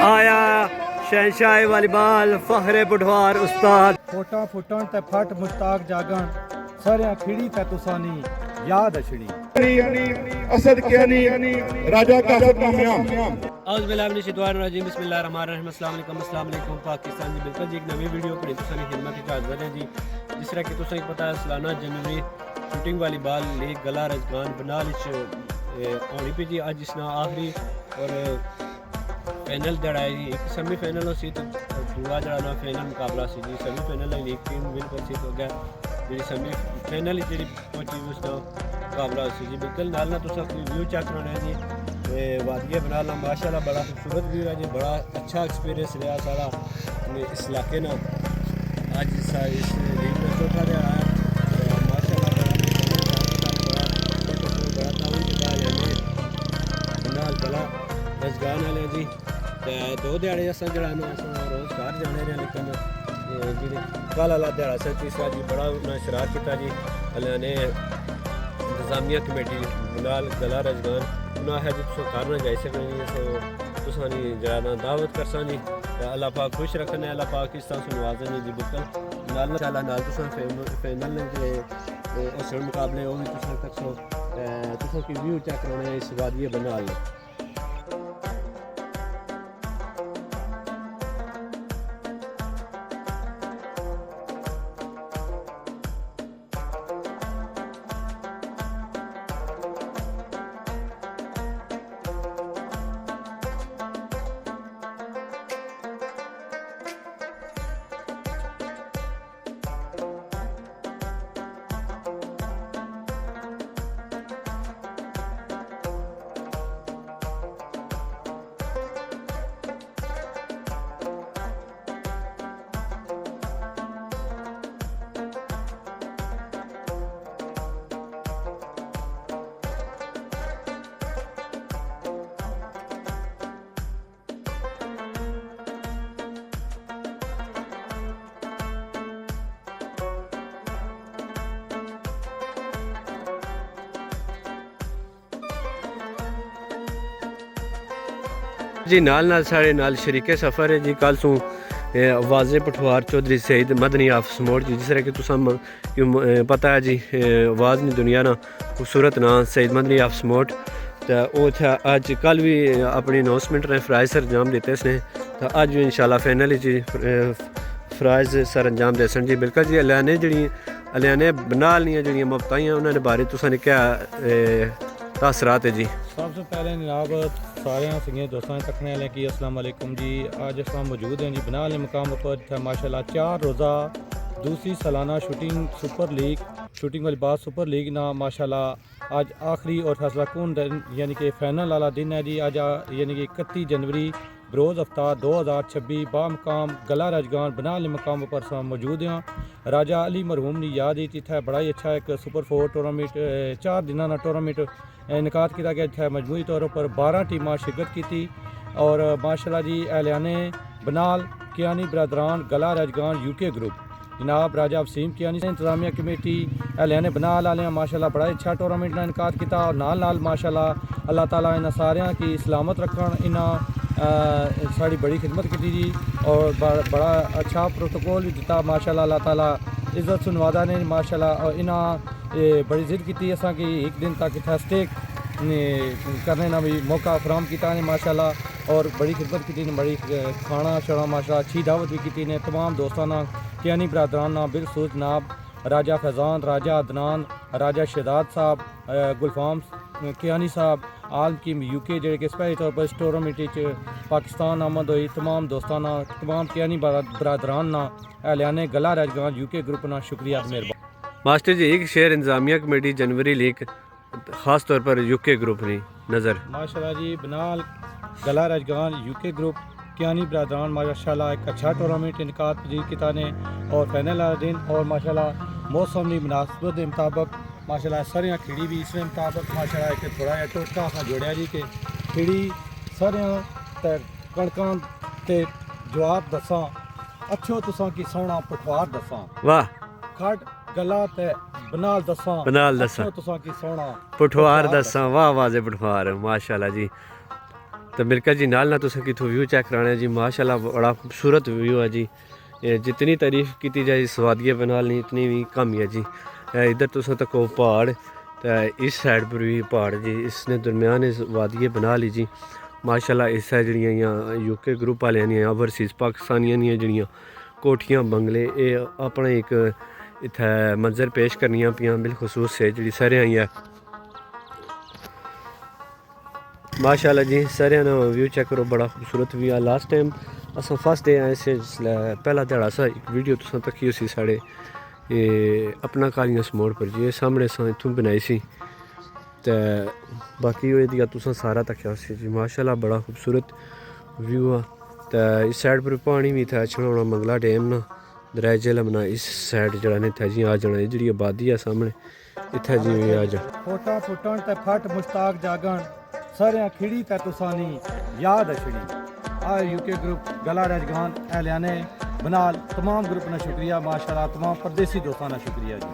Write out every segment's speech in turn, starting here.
आया शहनशाह वालीबाल फखरे पुठवार उस्ताद। फोटा फुटन ते फट मुश्ताक जागन सरिया खिड़ी ते तुसानी याद अछड़ी असद कियानी राजा कासिम कामयाब। औज़ बिल्लाहि मिनश शैतानिर रजीम बिस्मिल्लाहिर रहमानिर रहीम। अस्सलाम वालेकुम पाकिस्तान जी। बिल्कुल जी एक नवी वीडियो पर तुसानी खिदमत च हाज़र है जी। जिस तरह कि तुसें पता है सालाना जनवरी शूटिंग वालीबाल लीग गला रजगान बनाल होनी पी जी। अज इसना आखिरी और फाइनल जड़ा है जी। एक सेमी फाइनल हो सी तो दूआ जड़ा ना फाइनल मुकाबला सी जी। Semi final league team win कर सी तो गया जी। सेमी फाइनल जी पहुंची उसका मुकाबला सी जी। बिल्कुल नाल ना तुसा कोई व्यू चेक कराना है जी। वादिया बनाला माशाल्लाह बड़ा खूबसूरत व्यू है जी। बड़ा अच्छा एक्सपीरियंस रहा सारा इस इलाके ना। आज इस लीग में चौथा रहा है माशाल्लाह बड़ा ताउन किया बनाल कला रजगान वाले जी। दो दिहाड़े अस जरा रोज़ घर जाने रहे लेकिन जी कल वाला दिहाड़ा सा तीसरा जी बड़ा उन्हें शरार किया जी। अल्लाह ने इंतजामिया कमेटी नाल गला रजगान उन्हें है जी तुम घर ना जाई सकने सो तुसानी जरा ना दावत करसा जी। अल्लाह पाक खुश रखने अल्लाह पाक इस तरह नवाजने जी। बिल्कुल नाल इंशाअल्लाह नाल तुसा फाइनल ने जो उस मुकाबले वो भी तुसा तक सो तुसा की व्यू चेक कराने इस वादिया बनाल। जी नाल नाल साढ़े नाल शरीके सफ़र है जी। कल सू वाजे पठवार चौधरी सईद मदनी ऑफ समोट जी। जिस तरह कि तुम पता है जी आवाज़ नहीं दुनिया ना खूबसूरत ना सईद मदनी ऑफ समोट तो अज कल भी अपनी अनाउंसमेंट ने फ्राइज सर अंजाम दिते इसने तो अज भी इंशाल्लाह फाइनल जी फ्राइज सर अंजाम देसन जी। बिल्कुल जी अलियाने जी अलियाने बनाल जी मुफ्ताइयाँ उन्होंने बारे तुसाने क्या तासरात है जी। सबसे पहले जनाब सारे सिंगे दोस्तों तकने वाले की अस्सलाम वालेकुम जी। आज अस मौजूद हैं जी बनाल मुकाम पर माशाल्लाह 4 रोज़ा दूसरी सालाना शूटिंग वालीबाल सुपर लीग ना माशाल्लाह आज आखिरी और फैसला कौन दिन यानी कि फाइनल वाला दिन है जी। आज यानी कि 31 जनवरी बरोज़ अफ्तार 2026 बामकाम गला रजगान बनाल मुकाम पर मौजूद हैं। राजा अली मरहूम की याद इतना बड़ा ही अच्छा एक सुपर 4 टूर्नामेंट 4 दिनों का टूर्नामेंट इनकाद किया गया। इतना मजमूई तौर पर 12 टीमां शिरकत की और माशाल्लाह जी एहलियाने बनाल कियानी बरदरान गला रजगान यूके ग्रुप जनाब राजा वसीम कियानी इंतजामिया कमेटी एहलियाने बनाल वाले माशाल्लाह बड़ा अच्छा टूर्नामेंट का इनकाद किया और नाल माशाल्लाह अल्लाह ताला इन्हां सारियां की सलामत रखन। इन्हां साड़ी बड़ी खिदमत की जी और बड़ा अच्छा प्रोटोकॉल भी दिता माशाल्लाह। अल्लाह ताला इज्जत सुनवादा ने माशाल्लाह और इन्हां बड़ी जिद की असा कि एक दिन तक इतना स्टे करने ना भी मौका फराम किया ने माशाल्लाह और बड़ी खिदमत की ने बड़ी खाना शाना माशाल्लाह अच्छी दावत भी की ने तमाम दोस्तों ना कियानी बरदरान ना बिलसूद जनाब राजा फैज़ान राजा अदनान राजा शहदाद साहब गुलफाम कियानी साहब आलम की यूके जेडे कि स्पेशली तौर पर इस टूर्नामेंट पाकिस्तान आमद हुई तमाम दोस्तों ना तमाम कियानी बरदरान ना एहलियाने गला रजगान यूके ग्रुप ना शुक्रिया मेहरबान। मास्टर जी एक शेयर इंतजामिया कमेटी जनवरी लीग ख़ास तौर पर यूके ग्रुप नहीं नज़र माशाल्लाह जी बनाल गला रजगान यूके ग्रुप कियानी बरदरान माशाल्लाह एक अच्छा टूर्नामेंट इनकाद पजीर किया ने और फाइनल वाला दिन और माशाल्लाह मौसम की मुनासबत के मुताबिक माशाल्लाह सरियां खिड़ी भी इसके मुताबिक माशाल्लाह एक थोड़ा जहा टोटका अस जोड़िया जी कि खिड़ी सरियां ते कणकां ते जवाब दसा अच्छो तुसां की सोहना पठवार दसा वाह खट गला ते बनाल दसा तुसां की सोहना पठवार दसा वाह वाह जे पठवार माशाल्लाह जी। तो बिल्कुल जी नाल ना तुसें कितों व्यू चेक कराना जी माशाल्लाह बड़ा खूबसूरत व्यू है जी। जितनी तारीफ की जाए इस वादिया बनाल नहीं इतनी भी कम है जी। इधर तुसें तको पहाड़ तो इस साइड पर भी पहाड़ जी, इसने दरम्यान इस वादिया बना ली जी माशाल्लाह। इस साइड जड़ियाँ यूके ग्रुप वाले दियां ओवरसीज़ पाकिस्तानियां दियां जड़ियाँ कोठियाँ बंगले ये अपना एक इत्थै मंजर पेश करनियां पियां बिलखसूस से जी सरेआं ही है माशाल्लाह जी। सरेआं ना व्यू चेक करो बड़ा खूबसूरत व्यू है। लास्ट टाइम अस फर्स्ट डे आए से पहला ध्याड़ा सा एक वीडियो तुसें तक्की उसी साढ़े अपना कालियां मोड़ पर जी सामने अस इत्थूं बनाई सी तो बाकी होई तुसें सारा तक्या जी माशाल्लाह बड़ा खूबसूरत व्यू है। तो इस साइड पर पानी भी था छड़ौना मंगला डैम ना दरिया झेलम ना इस साइड जरा ने था जी आ जाना जी आबादी है सामने इत्थै जी आ जा फोटा फुटन ते फट मुश्ताक जागन सारे खिड़ी ते तुसानी याद अछड़ी आ यूके ग्रुप गला रजगान एहलियाने बनाल तमाम ग्रुप ना शुक्रिया माशाल्लाह तमाम परदेसी दोस्तों ना शुक्रिया जी।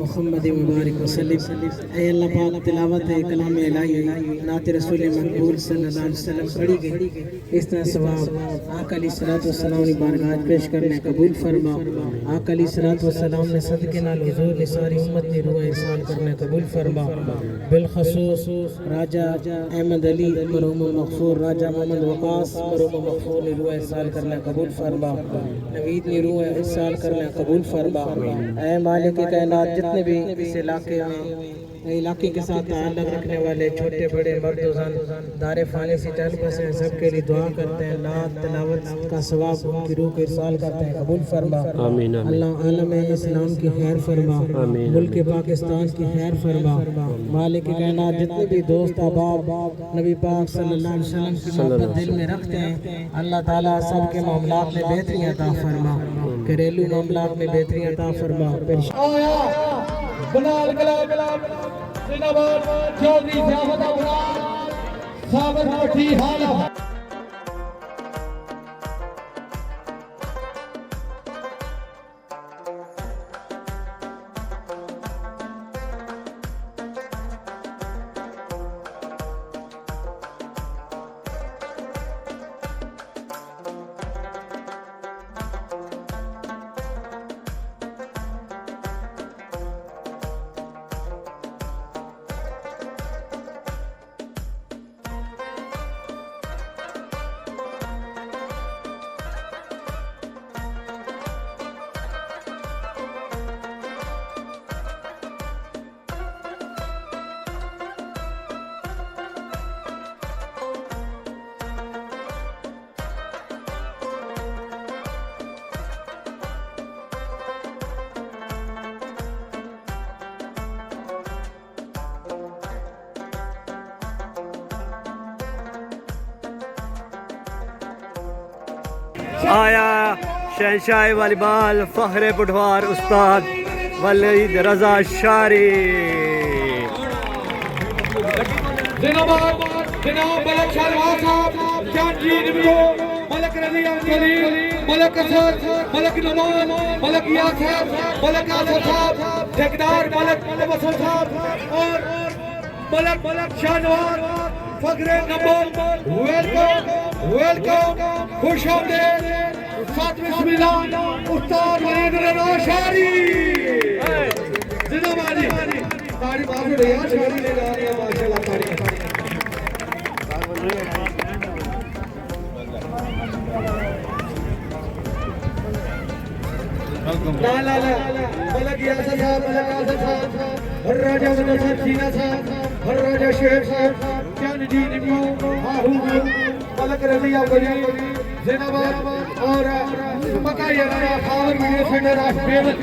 मोहम्मद मुबारक वसल्लम। ऐ अल्लाह पाक तिलावत कलाम इलाही नात रसूल मकबूल सल्लल्लाहु अलैहि वसल्लम पढ़ी गई इस तरह सवाब आका अलैहिस्सलातु वस्सलाम ने बारगाह पेश करने कबूल फरमा। आका अलैहिस्सलातु वस्सलाम ने सदके नाल हुजूर ने सारी उम्मत ने रूह इरसाल करने कबूल फरमा। बिलखसूस राजा अहमद अली मरहूम मगफूर राजा मोहम्मद वकास मरहूम मगफूर ने रूह इरसाल करने कबूल फरमा। नवीद ने रूह इरसाल करने कबूल फरमा। ऐ मालिक कायनात जितने भी इस इलाके के साथ ताल्लुक़ रखने वाले छोटे बड़े मर्द जन दारे फानी से टहल बसे हैं सबके लिए दुआ करते हैं। नात तिलावत का सवाब उनकी रूह को इरसाल करते हैं कबूल फरमा। आमीन। अल्लाह आलम इस्लाम की खैर फरमा। मुल्क पाकिस्तान की खैर फरमा। मालिक कायनात जितने भी दोस्त अहबाब नबी पाक सल्लल्लाहु अलैहि वसल्लम की मोहब्बत दिल में रखते हैं अल्लाह ताला सबके मामलात में बेहतरी अता फरमा। घरेलू मामलात में बेहतरी अता फरमा। बनाल कलाम जिंदाबाद चौधरी ज़ियाफत अबरार साबित कोठी हाल आया शहंशाह वालीबाल फखरे बुढ़वार उस्ताद वलीद रजा शारी। जनाब मलक शहरवार साहब, जानजी निम्बो, मलक रजी अंजलि, मलक असद, मलक नमान, मलक यासर, मलक आसफ साहब, ठेकेदार मलक वसल साहब और मलक शाहनवार फखरे नंबर। वेलकम खुश आमदीद बिस्मिल्लाह उस्ताद वलीद रजा शारी। जिंदाबाद जी, तारीफ आपने यार शारी ले जा रही है माशाल्लाह। तारीफ ला ला ला मलक यासर साहब, मलक आसफ साहब, हर राजा मनोहर सीना साहब, हर राजा शेख साहब, जानजी निम्बो, मलक रजिया वली जिंदाबाद और मकाई राजा खावर वीडियो सेंटर ऑफ फेमस।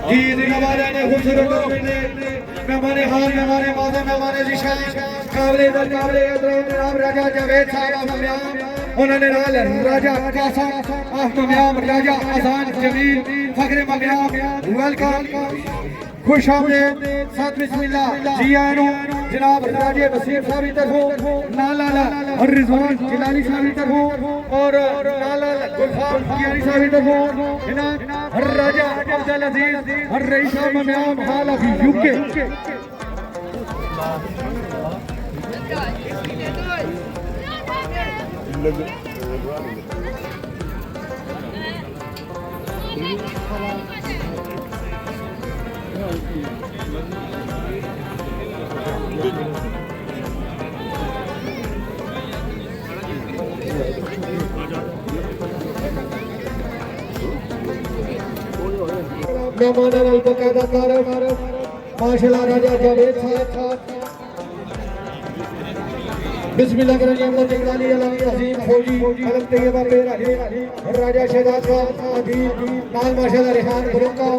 जी जिंदाबाद ने खूबसूरत मेहमान हाल, मेहमान माज़ा, मेहमान ज़िशान, काबिले दर काबिले एहतराम जनाब राजा जावेद साहब अहमद, उन्होंने नाल राजा कासम अहमद, राजा अजान जमील फखरे मकयाम। वेलकम खुश आमदीद साथ बिस्मिल्लाह जी आनो जनाब राजे वसीम साहब की तरफों, नाला और रिजवान जिलानी साहब की तरफों और नाला गुलफाम कियानी साहब की तरफों, जनाब हर राजा अब्दुल अजीज हर रईस साहब मयाम हाल ऑफ यूके। मेहमान अलबकायदा तारफ माशाल्लाह राजा जावेद साहब, बिस्मिल्लाह के नाम से निगरानी अलामी अजीम फौजी मलक तैयबा पेर हर राजा शहजाद साहब अदीब नाल माशाल्लाह रेहान बुरुका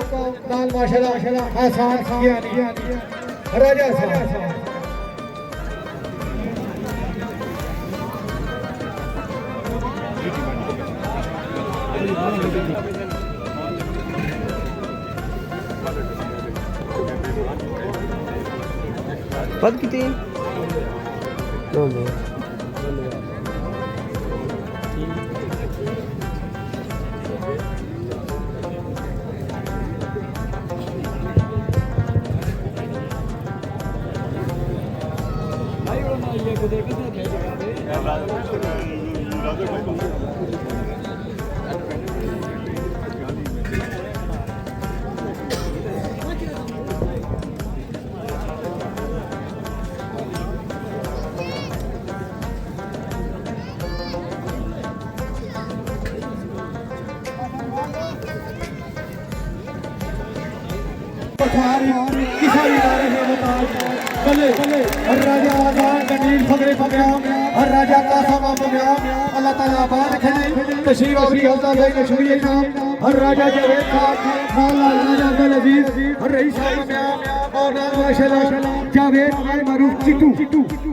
नाल माशाल्लाह हसन कियानी राजा साहब। पद किती हर राजा आजाद जमील फखरे मकयाम, हर राजा कासम मकयाम, अल्लाह ताला आबाद रखे तशरीफ आवरी हौसला भाई मशहूरी खान, हर राजा जावेद साहब, राजा अब्दुल अजीज हर रईस साहब मकयाम और माशाल्लाह जावेद भाई मारूफ चिट्टू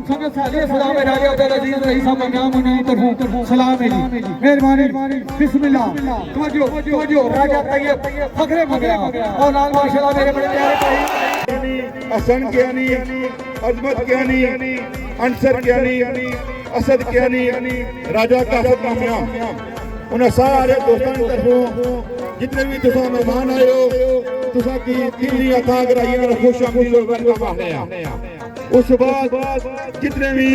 संगत साले सलाम है राजा अब्दुल अजीज रईस साहब मकयाम उन्हें तरफों सलाम है जी, मेहरबानी बिस्मिल्लाह तवज्जो राजा तैयब फखरे मकयाम और माशाल्लाह मेरे बड़े प्यारे भाई हसन कियानी, अजमत कियानी, अंसर कियानी, असद कियानी, राजा कासम मयाम, उन्हें सारे दोस्तों की तरफों जितने भी तुसा मेहमान आए हो तुसा की दिली अता कराइए और खुश आमदीद वेलकम है। उस बाद जितने भी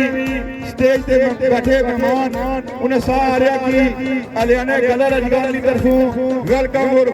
स्टेज पे बैठे मेहमान उन्हें सारे की अलियाने कलर अजगान की तरफों वेलकम और